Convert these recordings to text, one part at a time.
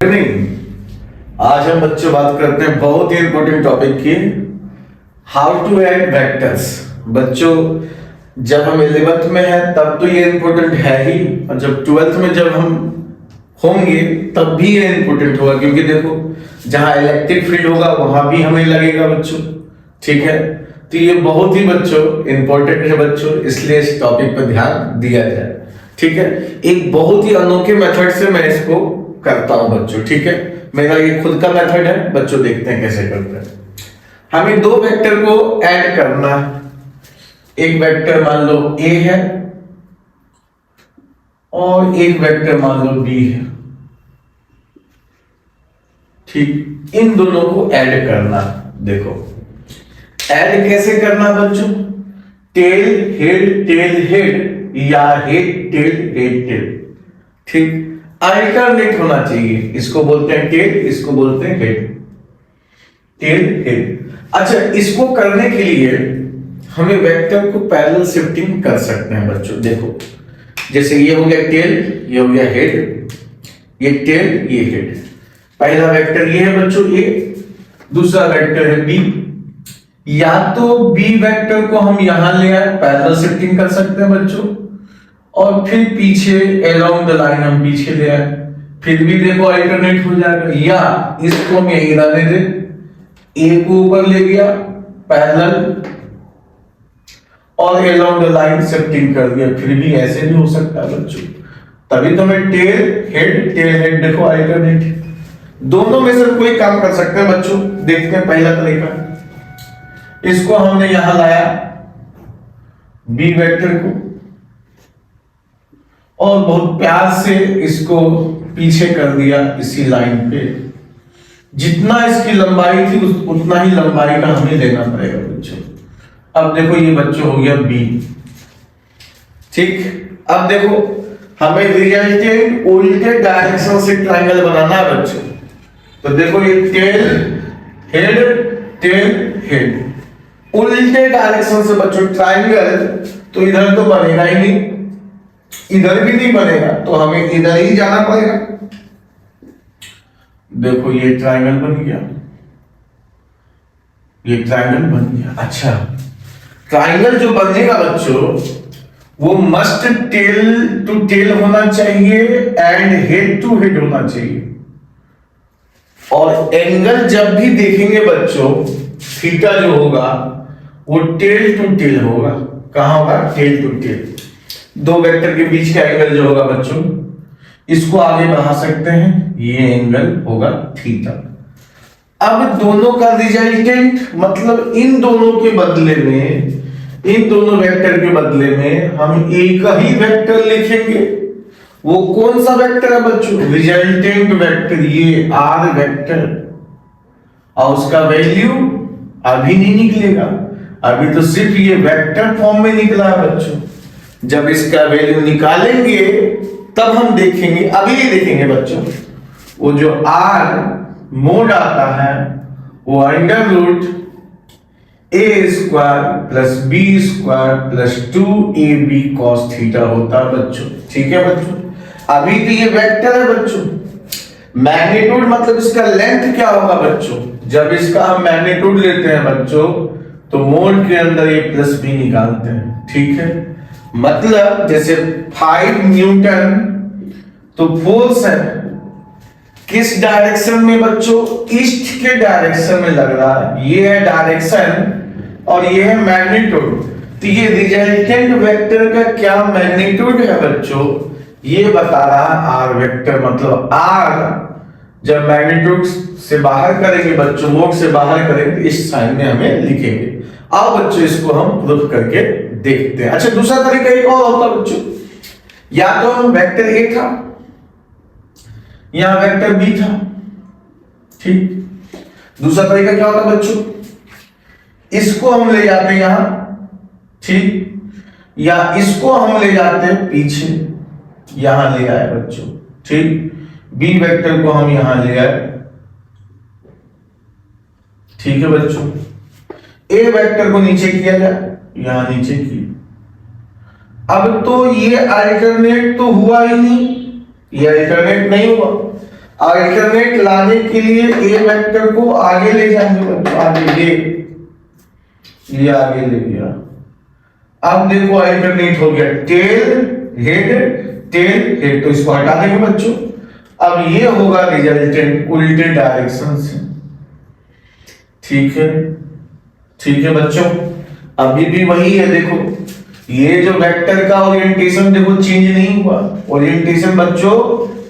Evening. आज हम बच्चों बात करते हैं बहुत ही इंपॉर्टेंट टॉपिक की, हाउ टू ऐड वेक्टर्स। बच्चों जब हम 11th में हैं तब तो ये इंपॉर्टेंट है ही, और जब 12th में जब हम होंगे तब भी ये इंपॉर्टेंट होगा, क्योंकि देखो जहां इलेक्ट्रिक फील्ड होगा वहां भी हमें लगेगा बच्चों। ठीक है, तो ये बहुत ही बच्चों इंपॉर्टेंट है बच्चों, इसलिए इस टॉपिक पर ध्यान दिया जाए। ठीक है, एक बहुत ही अनोखे मेथड से मैं इसको करता हूं बच्चों। ठीक है, मेरा ये खुद का मेथड है बच्चों, देखते हैं कैसे करते हैं। हमें दो वेक्टर को ऐड करना है। एक वेक्टर मान लो a है और एक वेक्टर मान लो b है। ठीक, इन दोनों को ऐड करना। देखो ऐड कैसे करना बच्चों, टेल हेड या हेड टेल। ठीक, अल्टरनेट होना चाहिए, इसको बोलते हैं टेल, इसको बोलते हैं हेड, टेल हेड। अच्छा, इसको करने के लिए हमें वेक्टर को पैरेलल शिफ्टिंग कर सकते हैं बच्चों। देखो जैसे ये हो गया टेल, ये हो गया हेड, ये टेल ये हेड। पहला वेक्टर ये है बच्चों ए, दूसरा वेक्टर है बी। या तो बी वेक्टर को हम यहां ले आए, पैरेलल शिफ्टिंग कर सकते हैं बच्चों, और फिर पीछे अलोंग द लाइन हम पीछे ले आए, फिर भी देखो अल्टरनेट हो जाएगा। या इसको हम यहीं रहने दे, ए को ऊपर ले गया पैरेलल और अलोंग द लाइन शिफ्टिंग कर दिया, फिर भी ऐसे भी हो सकता है बच्चों। तभी तो मैं टेल हेड देखो अल्टरनेट, दोनों में से कोई काम कर सकते हैं बच्चों। देखते हैं पहला तरीका, इसको हमने यहां लाया बी वेक्टर को, और बहुत प्यार से इसको पीछे कर दिया इसी लाइन पे। जितना इसकी लंबाई थी उतना ही लंबाई का हमें लेना पड़ेगा बच्चों। अब देखो ये बच्चों हो गया बी। ठीक, अब देखो हमें रिजल्टेंट उल्टे डायरेक्शन से ट्रायंगल बनाना है बच्चों। तो देखो ये टेल हेड उल्टे डायरेक्शन से बच्चों ट्रायंगल, तो इधर तो बनेगा ही नहीं, इधर भी नहीं बनेगा, तो हमें इधर ही जाना पड़ेगा। देखो ये ट्रायंगल बन गया, ये ट्रायंगल बन गया। अच्छा, ट्रायंगल जो बनेगा बच्चों वो मस्ट टेल टू टेल होना चाहिए एंड हेड टू हेड होना चाहिए। और एंगल जब भी देखेंगे बच्चों, थीटा जो होगा वो टेल टू टेल होगा। कहां होगा, टेल टू टेल। दो वेक्टर के बीच का एंगल जो होगा बच्चों, इसको आगे बढ़ा सकते हैं, ये एंगल होगा थीटा। अब दोनों का रिजल्टेंट मतलब इन दोनों के बदले में, इन दोनों वेक्टर के बदले में हम एक ही वेक्टर लिखेंगे। वो कौन सा वेक्टर है बच्चों, रिजल्टेंट वेक्टर, ये आर वेक्टर। और उसका वैल्यू अभी नहीं निकलेगा, अभी तो सिर्फ ये वेक्टर फॉर्म में निकला है बच्चों। जब इसका वैल्यू निकालेंगे तब हम देखेंगे, अभी नहीं देखेंगे बच्चों। वो जो आर मोड आता है वो under root a square plus b square plus 2ab cos theta होता है बच्चों। ठीक है बच्चों, अभी तो ये वेक्टर है बच्चों। मैग्नीट्यूड मतलब इसका लेंथ क्या होगा बच्चों, जब इसका हम मैग्नीट्यूड लेते हैं बच्चों तो मोड के अंदर ये प्लस बी निकालते हैं। ठीक है, मतलब जैसे 5 न्यूटन तो फोर्स है किस डायरेक्शन में बच्चों, ईस्ट के डायरेक्शन में लग रहा है। ये है डायरेक्शन और ये है मैग्नीट्यूड। तो ये रिजल्टेंट वेक्टर का क्या मैग्नीट्यूड है बच्चों, ये बता रहा आर वेक्टर। मतलब आर जब मैग्नीट्यूड से बाहर करेंगे बच्चों, मोड से बाहर करेंगे, इस साइन में हमें लिखेंगे। आओ बच्चों इसको हम प्रूफ करके देखते हैं। अच्छा, दूसरा तरीका एक और होता बच्चों, या तो हम वेक्टर ए था, यहां वेक्टर बी था। ठीक, दूसरा तरीका क्या होता बच्चों, इसको हम ले जाते हैं यहां, ठीक, या इसको हम ले जाते हैं पीछे, यहां ले आए बच्चों। ठीक, बी वेक्टर को हम यहां ले आए। ठीक है बच्चों, ए वेक्टर को नीचे किया जाए, यहां नीचे किया। अब तो ये अल्टरनेट तो हुआ ही नहीं, ये अल्टरनेट नहीं हुआ। अल्टरनेट लाने के लिए ए वेक्टर को आगे ले जाएंगे बच्चों, आगे ये आगे ले गया। अब देखो अल्टरनेट हो गया, टेल हेड, तो इसको हटा देंगे बच्चों। अब ये होगा रिजल्टेंट उल्टे डायरेक्शन से। ठीक है बच्चों, अभी भी वही है। देखो ये जो वेक्टर का ओरिएंटेशन देखो चेंज नहीं हुआ, ओरिएंटेशन बच्चों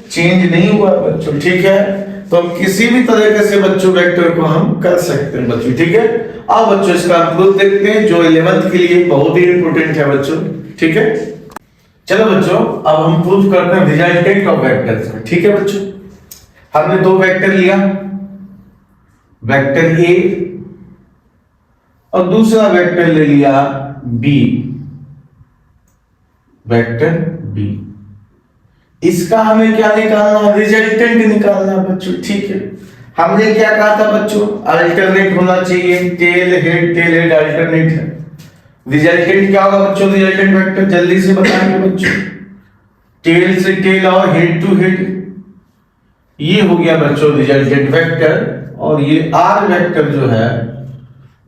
चेंज नहीं हुआ बच्चों। ठीक है, तो किसी भी तरीके से बच्चों वेक्टर को हम कर सकते हैं बच्चों। ठीक है, अब बच्चों इसका प्रूफ देखते हैं जो 11th के लिए बहुत ही इंपॉर्टेंट है बच्चों। ठीक है, चलो बच्चों अब हम प्रूफ करते हैं रिजल्टेंट ऑफ वेक्टर्स में। ठीक है बच्चों, हमने दो वेक्टर लिया, वेक्टर ए और दूसरा वेक्टर ले लिया बी, वेक्टर बी। इसका हमें क्या निकालना है, रिजल्टेंट निकालना है बच्चों। ठीक है, हमने क्या कहा था बच्चों, अल्टरनेट होना चाहिए, टेल हेड अल्टरनेट है। रिजल्टेंट क्या होगा बच्चों, रिजल्टेंट वेक्टर जल्दी से बताएंगे बच्चों, टेल से टेल और हेड टू हेड, ये हो गया बच्चों रिजल्टेंट वेक्टर। और ये आर वेक्टर जो है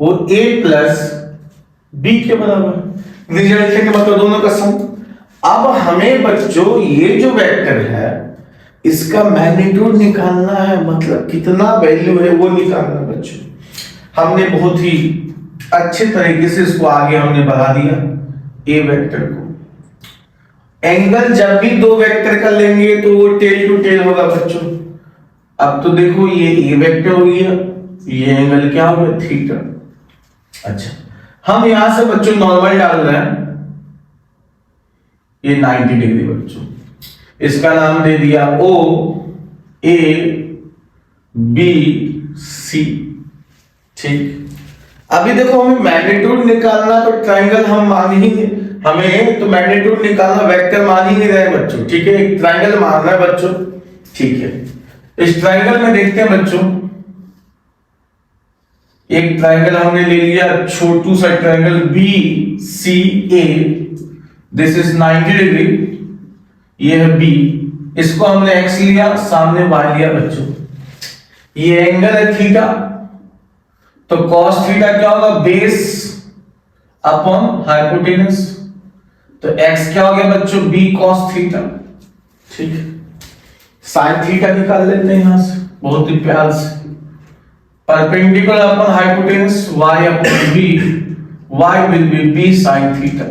वो a प्लस बी के बराबर, रिजल्टेंट मतलब दोनों का सम। अब हमें बच्चों ये जो वेक्टर है इसका मैग्नीट्यूड निकालना है, मतलब कितना वैल्यू है वो निकालना है बच्चों। हमने बहुत ही अच्छे तरीके से इसको आगे हमने बढ़ा दिया ए वेक्टर को। एंगल जब भी दो वेक्टर का लेंगे तो वो टेल टू टेल होगा बच्चों। अब तो देखो ये ए वेक्टर हो गया, ये एंगल क्या हो गया, थीटा। अच्छा, हम यहां से बच्चों नॉर्मल डाल रहे हैं, ये 90 डिग्री बच्चों। इसका नाम दे दिया ओ ए बी सी। ठीक, अभी देखो हमें मैग्नीट्यूड निकालना, तो ट्रायंगल हम मान ही नहीं, हमें तो मैग्नीट्यूड निकालना, वेक्टर मान ही नहीं रहे बच्चों। ठीक है, एक ट्रायंगल मानना है बच्चों। ठीक है, इस ट्रायंगल में देखते हैं बच्चों, एक ट्रायंगल हमने ले लिया, छोटू सा triangle B C A, this is 90 degree, ये है बी, इसको हमने एक्स लिया, सामने वाई लिया बच्चों। ये एंगल है थीटा, तो कॉस थीटा क्या होगा, बेस अपॉन हाइपोटेनस, तो एक्स क्या हो गया बच्चों, बी कॉस थीटा। ठीक है, साइन थीटा निकाल लेते हैं यहां से बहुत ही प्यार से, perpendicular upon hypotenuse y upon b, y will be b sin theta.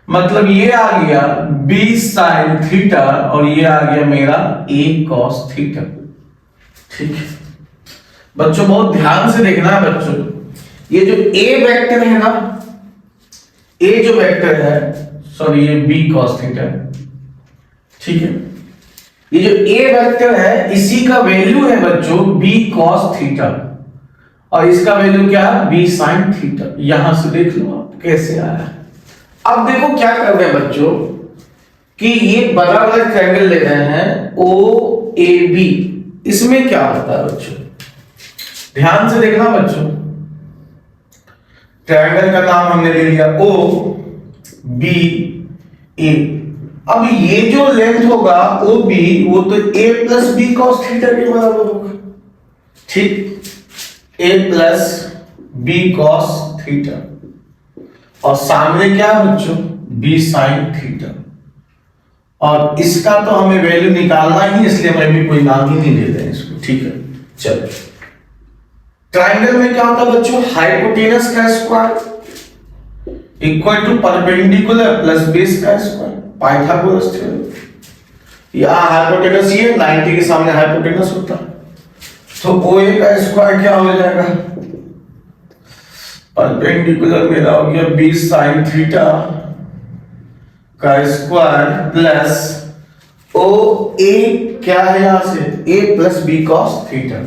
मतलब ये आ गया b sin थीटा और ये आ गया मेरा a cos थीटा। ठीक है बच्चों, बहुत ध्यान से देखना है बच्चों, ये जो a वेक्टर है ना, a जो वेक्टर है, सॉरी ये b cos थीटा। ठीक है, ये जो a वेक्टर है इसी का वैल्यू है बच्चों b cos थीटा, और इसका वैल्यू क्या है, b sin थीटा। यहां से देख लो आप कैसे आया। अब देखो क्या कर रहे हैं बच्चों कि ये बड़ा वाला ट्रायंगल ले रहे हैं ओ ए बी, इसमें क्या होता है बच्चों, ध्यान से देखना बच्चों। ट्रायंगल का नाम हमने ले लिया ओ बी ए। अब ये जो लेंथ होगा ओ बी, वो तो a plus B cos theta के बराबर होगा। ठीक, a plus B cos theta, और सामने क्या बच्चों, b साइन थीटा। और इसका तो हमें वैल्यू निकालना ही, इसलिए मैं भी कोई नाम ही नहीं देते इसको। ठीक है, चलो ट्रायंगल में क्या होता है बच्चों, हाइपोटेनस का square equal to perpendicular plus base का स्क्वायर, पाइथागोरस थ्योरम। या हाइपोटेनस ये 90 के सामने हाइपोटेनस होता है, तो OA का स्क्वायर क्या हो जाएगा, परपेंडिकुलर मेरा हो गया b sin थीटा का स्क्वायर प्लस OA क्या है यहां से, a plus B cos theta,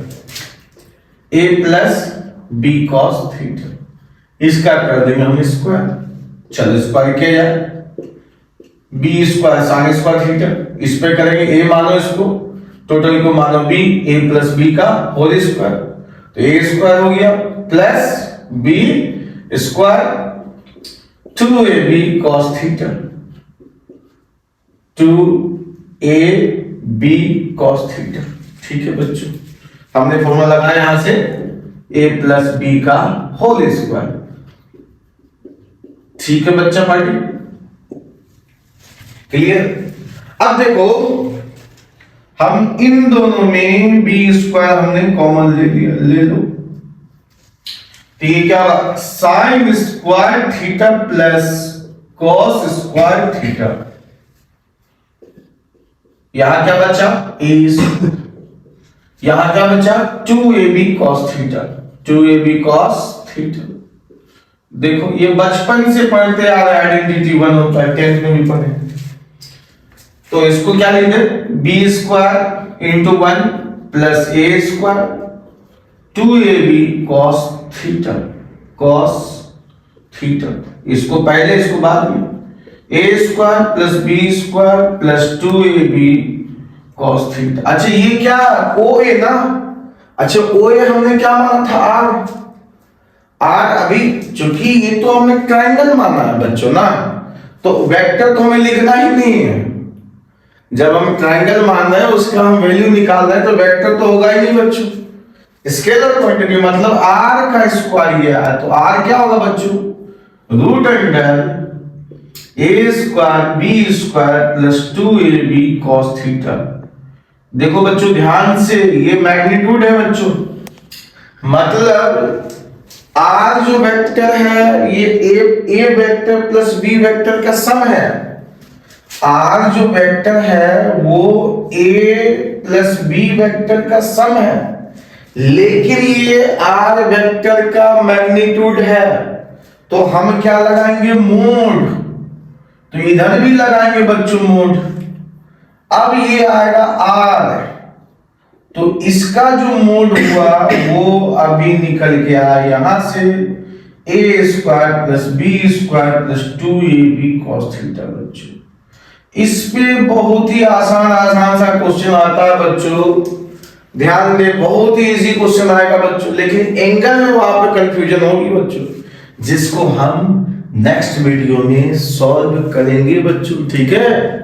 a plus B cos theta. इसका कर देंगे हम स्क्वायर, चलो स्क्वायर किया जाए, B square sine square theta, इस पे करेंगे a मानो इसको, टोटल को मानो b, a प्लस बी का होल स्क्वायर, तो a स्क्वायर हो गया plus b square 2ab cos theta, 2ab B cos theta. ठीक है बच्चों, हमने फॉर्मूला लगाया यहां से a प्लस बी का होल स्क्वायर। ठीक है बच्चा पार्टी, क्लियर। अब देखो हम इन दोनों में बी स्क्वायर हमने कॉमन ले लिया, ले लो। तो ये क्या होगा, sign square theta plus cos square theta. यहां क्या बचा, ए, यहां क्या बचा 2ab cos theta, 2ab cos theta. देखो ये बचपन से पढ़ते आ रहे, आइडेंटिटी 1 होता है, 10th में भी पढ़े। तो इसको क्या लिखते, b square into 1 plus a square 2ab cos theta, cos theta. इसको पहले इसको बाद में, a square plus b square plus 2ab cos theta. अच्छा ये क्या ओ ए ना, अच्छा ओ ए हमने क्या माना था, आर। आर अभी चूंकि ये तो हमने ट्रायंगल माना है बच्चों ना, तो वेक्टर तो हमें लिखना ही नहीं है। जब हम ट्रायंगल मान रहे हैं उसका हम वैल्यू निकाल रहे हैं, तो वेक्टर तो होगा ही नहीं बच्चों। स्केलर क्वांटिटी मतलब आर का स्क्वायर ये है, तो आर क्या होगा बच्चों, root under a square b square plus 2ab cos theta. देखो बच्चों ध्यान से, ये मैग्नीट्यूड है बच्चों, मतलब आर जो वेक्टर है ये ए वेक्टर प्लस बी वेक्टर का सम है। आर जो वेक्टर है वो ए प्लस बी वेक्टर का सम है, लेकिन ये आर वेक्टर का मैग्नीट्यूड है, तो हम क्या लगाएंगे, मोड। तो इधर भी लगाएंगे बच्चों मोड। अब ये आएगा आर, तो इसका जो मोड हुआ वो अभी निकल गया यहां से, a square plus b square plus 2ab cos theta. बच्चों इस पे बहुत ही आसान सा क्वेश्चन आता है बच्चों, ध्यान दे, बहुत ही इजी क्वेश्चन आएगा बच्चों, लेकिन एंगल में वहां पे कंफ्यूजन होगी बच्चों, जिसको हम नेक्स्ट वीडियो में सॉल्व करेंगे बच्चों। ठीक है।